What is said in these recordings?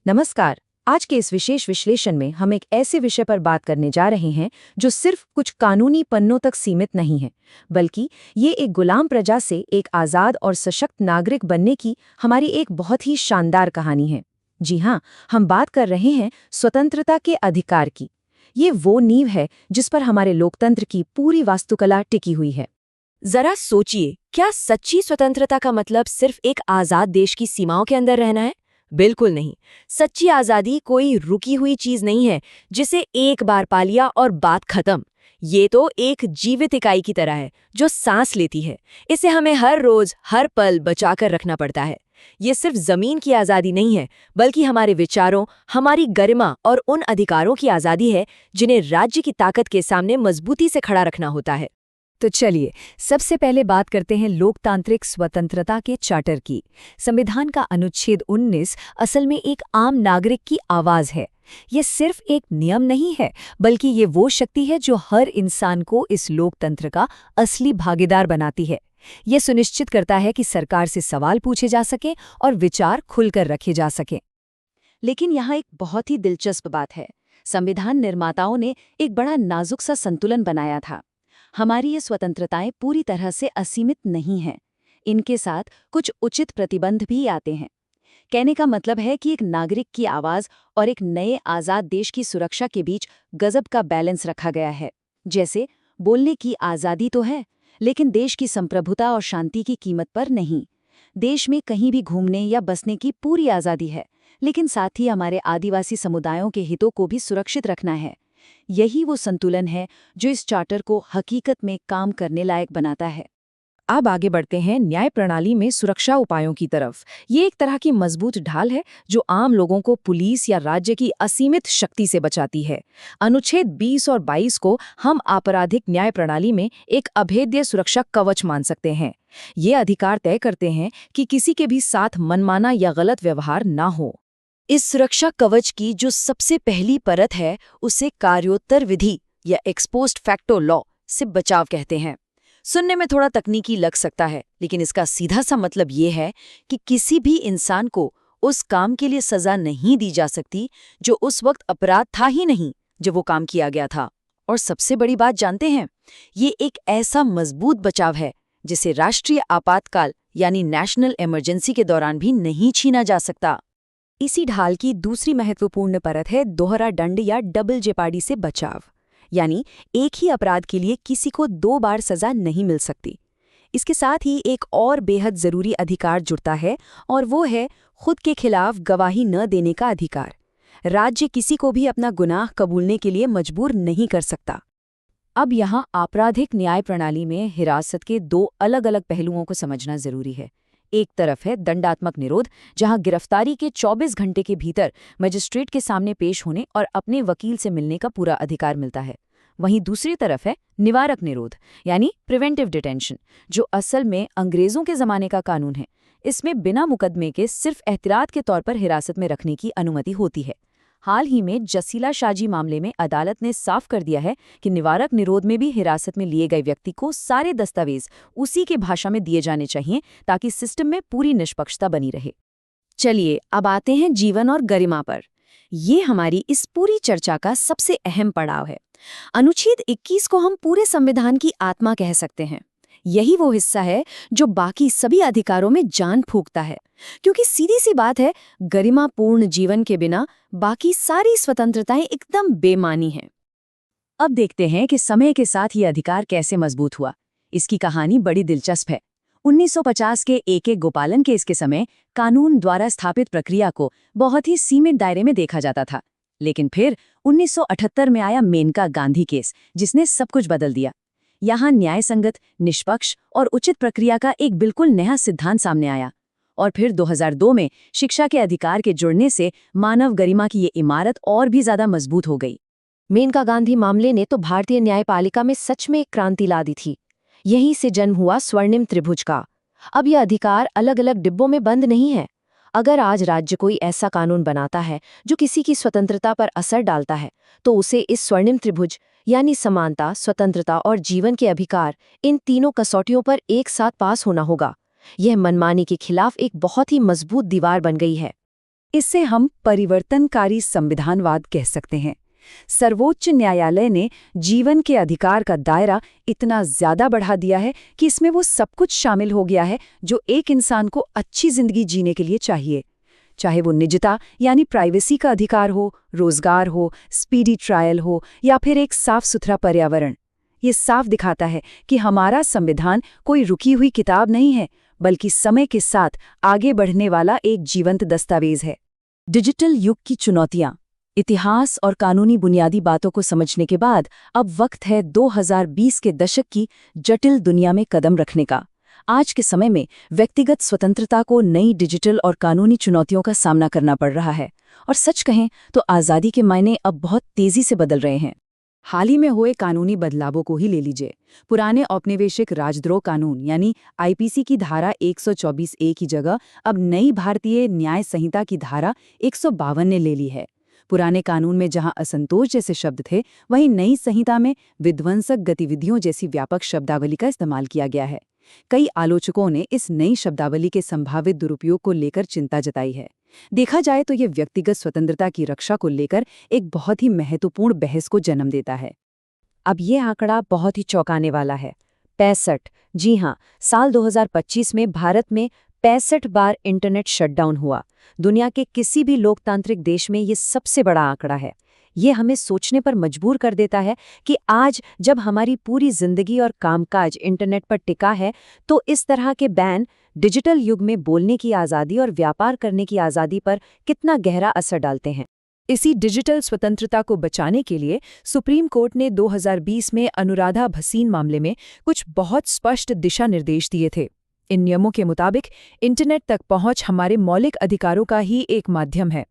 नमस्कार। आज के इस विशेष विश्लेषण में हम एक ऐसे विषय पर बात करने जा रहे हैं जो सिर्फ कुछ कानूनी पन्नों तक सीमित नहीं है, बल्कि ये एक गुलाम प्रजा से एक आज़ाद और सशक्त नागरिक बनने की हमारी एक बहुत ही शानदार कहानी है। जी हाँ, हम बात कर रहे हैं स्वतंत्रता के अधिकार की। ये वो नींव है जिस पर हमारे लोकतंत्र की पूरी वास्तुकला टिकी हुई है। जरा सोचिए, क्या सच्ची स्वतंत्रता का मतलब सिर्फ एक आजाद देश की सीमाओं के अंदर रहना है? बिल्कुल नहीं। सच्ची आजादी कोई रुकी हुई चीज नहीं है जिसे एक बार पा लिया और बात खत्म। ये तो एक जीवित इकाई की तरह है जो सांस लेती है। इसे हमें हर रोज हर पल बचाकर रखना पड़ता है। ये सिर्फ जमीन की आजादी नहीं है, बल्कि हमारे विचारों, हमारी गरिमा और उन अधिकारों की आजादी है जिन्हें राज्य की ताकत के सामने मजबूती से खड़ा रखना होता है। तो चलिए, सबसे पहले बात करते हैं लोकतांत्रिक स्वतंत्रता के चार्टर की। संविधान का अनुच्छेद 19 असल में एक आम नागरिक की आवाज है। ये सिर्फ एक नियम नहीं है, बल्कि ये वो शक्ति है जो हर इंसान को इस लोकतंत्र का असली भागीदार बनाती है। ये सुनिश्चित करता है कि सरकार से सवाल पूछे जा सके और विचार खुलकर रखे जा सके। लेकिन यहाँ एक बहुत ही दिलचस्प बात है। संविधान निर्माताओं ने एक बड़ा नाजुक सा संतुलन बनाया था। हमारी ये स्वतंत्रताएं पूरी तरह से असीमित नहीं हैं। इनके साथ कुछ उचित प्रतिबंध भी आते हैं। कहने का मतलब है कि एक नागरिक की आवाज और एक नए आज़ाद देश की सुरक्षा के बीच गजब का बैलेंस रखा गया है। जैसे बोलने की आज़ादी तो है, लेकिन देश की संप्रभुता और शांति की कीमत पर नहीं। देश में कहीं भी घूमने या बसने की पूरी आज़ादी है, लेकिन साथ ही हमारे आदिवासी समुदायों के हितों को भी सुरक्षित रखना है। यही वो संतुलन है जो इस चार्टर को हकीकत में काम करने लायक बनाता है। अब आगे बढ़ते हैं न्याय प्रणाली में सुरक्षा उपायों की तरफ। ये एक तरह की मजबूत ढाल है जो आम लोगों को पुलिस या राज्य की असीमित शक्ति से बचाती है। अनुच्छेद 20 और 22 को हम आपराधिक न्याय प्रणाली में एक अभेद्य सुरक्षा कवच मान सकते हैं। ये अधिकार तय करते हैं कि किसी के भी साथ मनमाना या गलत व्यवहार ना हो। इस सुरक्षा कवच की जो सबसे पहली परत है, उसे कार्योत्तर विधि या एक्सपोस्ट फैक्टो लॉ से बचाव कहते हैं। सुनने में थोड़ा तकनीकी लग सकता है, लेकिन इसका सीधा सा मतलब ये है कि किसी भी इंसान को उस काम के लिए सजा नहीं दी जा सकती जो उस वक्त अपराध था ही नहीं जब वो काम किया गया था। और सबसे बड़ी बात जानते हैं, ये एक ऐसा मजबूत बचाव है जिसे राष्ट्रीय आपातकाल यानी नेशनल इमरजेंसी के दौरान भी नहीं छीना जा सकता। इसी ढाल की दूसरी महत्वपूर्ण परत है दोहरा दंड या डबल जेपार्डी से बचाव, यानी एक ही अपराध के लिए किसी को 2 बार सजा नहीं मिल सकती। इसके साथ ही एक और बेहद जरूरी अधिकार जुड़ता है, और वो है खुद के खिलाफ गवाही न देने का अधिकार। राज्य किसी को भी अपना गुनाह कबूलने के लिए मजबूर नहीं कर सकता। अब यहाँ आपराधिक न्याय प्रणाली में हिरासत के 2 अलग-अलग पहलुओं को समझना जरूरी है। एक तरफ है दंडात्मक निरोध, जहां गिरफ्तारी के 24 घंटे के भीतर मजिस्ट्रेट के सामने पेश होने और अपने वकील से मिलने का पूरा अधिकार मिलता है। वहीं दूसरी तरफ है निवारक निरोध, यानी प्रिवेंटिव डिटेंशन, जो असल में अंग्रेजों के जमाने का कानून है। इसमें बिना मुकदमे के सिर्फ एहतियात के तौर पर हिरासत में रखने की अनुमति होती है। हाल ही में जसीला शाजी मामले में अदालत ने साफ कर दिया है कि निवारक निरोध में भी हिरासत में लिए गए व्यक्ति को सारे दस्तावेज उसी के भाषा में दिए जाने चाहिए, ताकि सिस्टम में पूरी निष्पक्षता बनी रहे। चलिए, अब आते हैं जीवन और गरिमा पर। ये हमारी इस पूरी चर्चा का सबसे अहम पड़ाव है। अनुच्छेद 21 को हम पूरे संविधान की आत्मा कह सकते हैं। यही वो हिस्सा है जो बाकी सभी अधिकारों में जान फूंकता है, क्योंकि सीधी सी बात है, गरिमापूर्ण जीवन के बिना बाकी सारी स्वतंत्रताएं एकदम बेमानी हैं। अब देखते हैं कि समय के साथ ये अधिकार कैसे मजबूत हुआ। इसकी कहानी बड़ी दिलचस्प है। 1950 के ए.के. गोपालन केस के समय कानून द्वारा स्थापित प्रक्रिया को बहुत ही सीमित दायरे में देखा जाता था, लेकिन फिर 1978 में आया मेनका गांधी केस, जिसने सब कुछ बदल दिया। यहाँ न्यायसंगत, निष्पक्ष और उचित प्रक्रिया का एक बिल्कुल नया सिद्धांत सामने आया। और फिर 2002 में शिक्षा के अधिकार के जुड़ने से मानव गरिमा की ये इमारत और भी ज्यादा मजबूत हो गई। मेनका गांधी मामले ने तो भारतीय न्यायपालिका में सच में एक क्रांति ला दी थी। यहीं से जन्म हुआ स्वर्णिम त्रिभुज का। अब यह अधिकार अलग अलग डिब्बों में बंद नहीं है। अगर आज राज्य कोई ऐसा कानून बनाता है जो किसी की स्वतंत्रता पर असर डालता है, तो उसे इस स्वर्णिम त्रिभुज यानी समानता, स्वतंत्रता और जीवन के अधिकार, इन तीनों कसौटियों पर एक साथ पास होना होगा। यह मनमानी के खिलाफ एक बहुत ही मजबूत दीवार बन गई है। इसे हम परिवर्तनकारी संविधानवाद कह सकते हैं। सर्वोच्च न्यायालय ने जीवन के अधिकार का दायरा इतना ज्यादा बढ़ा दिया है कि इसमें वो सब कुछ शामिल हो गया है जो एक इंसान को अच्छी जिंदगी जीने के लिए चाहिए, चाहे वो निजता यानी प्राइवेसी का अधिकार हो, रोजगार हो, स्पीडी ट्रायल हो या फिर एक साफ सुथरा पर्यावरण। ये साफ दिखाता है कि हमारा संविधान कोई रुकी हुई किताब नहीं है, बल्कि समय के साथ आगे बढ़ने वाला एक जीवंत दस्तावेज है। डिजिटल युग की चुनौतियां। इतिहास और कानूनी बुनियादी बातों को समझने के बाद अब वक्त है 2020 के दशक की जटिल दुनिया में कदम रखने का। आज के समय में व्यक्तिगत स्वतंत्रता को नई डिजिटल और कानूनी चुनौतियों का सामना करना पड़ रहा है, और सच कहें तो आज़ादी के मायने अब बहुत तेजी से बदल रहे हैं। हाल ही में हुए कानूनी बदलावों को ही ले लीजिए। पुराने औपनिवेशिक राजद्रोह कानून यानी आईपीसी की धारा 124A की जगह अब नई भारतीय न्याय संहिता की धारा 152 ने ले ली है। पुराने कानून में जहां असंतोष जैसे शब्द थे, वहीं नई संहिता में विध्वंसक गतिविधियों जैसी व्यापक शब्दावली का इस्तेमाल किया गया है। कई आलोचकों ने इस नई शब्दावली के संभावित दुरुपयोग को लेकर चिंता जताई है। देखा जाए तो ये व्यक्तिगत स्वतंत्रता की रक्षा को लेकर एक बहुत ही महत्वपूर्ण बहस को जन्म देता है। अब ये आंकड़ा बहुत ही चौंकाने वाला है। 65। जी हाँ, साल 2025 में भारत में 65 बार इंटरनेट शटडाउन हुआ। दुनिया के किसी भी लोकतांत्रिक देश में ये सबसे बड़ा आंकड़ा है। ये हमें सोचने पर मजबूर कर देता है कि आज जब हमारी पूरी जिंदगी और कामकाज इंटरनेट पर टिका है, तो इस तरह के बैन डिजिटल युग में बोलने की आज़ादी और व्यापार करने की आज़ादी पर कितना गहरा असर डालते हैं। इसी डिजिटल स्वतंत्रता को बचाने के लिए सुप्रीम कोर्ट ने 2020 में अनुराधा भसीन मामले में कुछ बहुत स्पष्ट दिशा निर्देश दिए थे। इन नियमों के मुताबिक इंटरनेट तक पहुंच हमारे मौलिक अधिकारों का ही एक माध्यम है,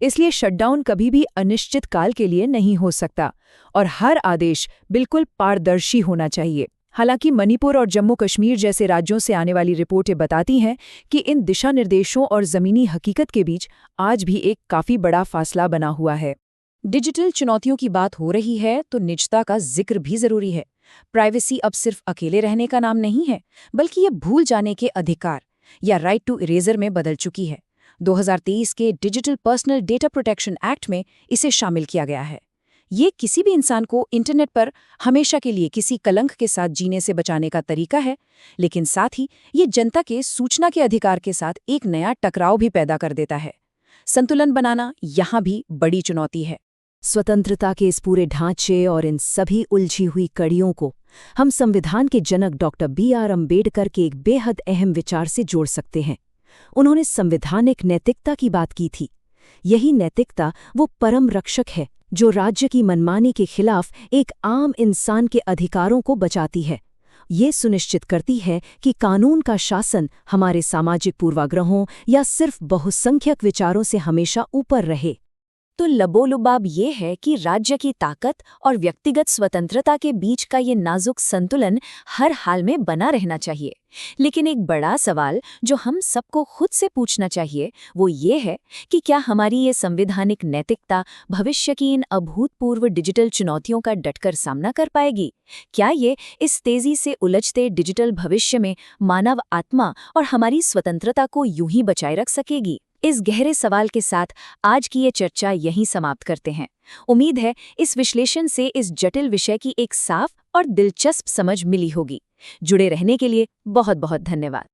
इसलिए शटडाउन कभी भी अनिश्चित काल के लिए नहीं हो सकता और हर आदेश बिल्कुल पारदर्शी होना चाहिए। हालांकि मणिपुर और जम्मू कश्मीर जैसे राज्यों से आने वाली रिपोर्टें बताती हैं कि इन दिशा निर्देशों और ज़मीनी हकीकत के बीच आज भी एक काफ़ी बड़ा फासला बना हुआ है। डिजिटल चुनौतियों की बात हो रही है तो निजता का जिक्र भी ज़रूरी है। प्राइवेसी अब सिर्फ अकेले रहने का नाम नहीं है, बल्कि ये भूल जाने के अधिकार या राइट टू इरेजर में बदल चुकी है। 2023 के digital personal data protection act में इसे शामिल किया गया है। ये किसी भी इंसान को इंटरनेट पर हमेशा के लिए किसी कलंक के साथ जीने से बचाने का तरीका है, लेकिन साथ ही ये जनता के सूचना के अधिकार के साथ एक नया टकराव भी पैदा कर देता है। संतुलन बनाना यहाँ भी बड़ी चुनौती है। स्वतंत्रता के इस पूरे ढांचे और इन सभी उलझी हुई कड़ियों को हम संविधान के जनक डॉक्टर B.R. अम्बेडकर के एक बेहद अहम विचार से जोड़ सकते हैं। उन्होंने संवैधानिक नैतिकता की बात की थी। यही नैतिकता वो परम रक्षक है जो राज्य की मनमानी के खिलाफ एक आम इंसान के अधिकारों को बचाती है। ये सुनिश्चित करती है कि कानून का शासन हमारे सामाजिक पूर्वाग्रहों या सिर्फ बहुसंख्यक विचारों से हमेशा ऊपर रहे। तो लबोलुबाब ये है कि राज्य की ताकत और व्यक्तिगत स्वतंत्रता के बीच का ये नाजुक संतुलन हर हाल में बना रहना चाहिए। लेकिन एक बड़ा सवाल जो हम सबको खुद से पूछना चाहिए वो ये है कि क्या हमारी ये संवैधानिक नैतिकता भविष्य की इन अभूतपूर्व डिजिटल चुनौतियों का डटकर सामना कर पाएगी? क्या ये इस तेजी से उलझते डिजिटल भविष्य में मानव आत्मा और हमारी स्वतंत्रता को यूं ही बचाए रख सकेगी? इस गहरे सवाल के साथ आज की ये चर्चा यहीं समाप्त करते हैं। उम्मीद है इस विश्लेषण से इस जटिल विषय की एक साफ और दिलचस्प समझ मिली होगी। जुड़े रहने के लिए बहुत बहुत धन्यवाद।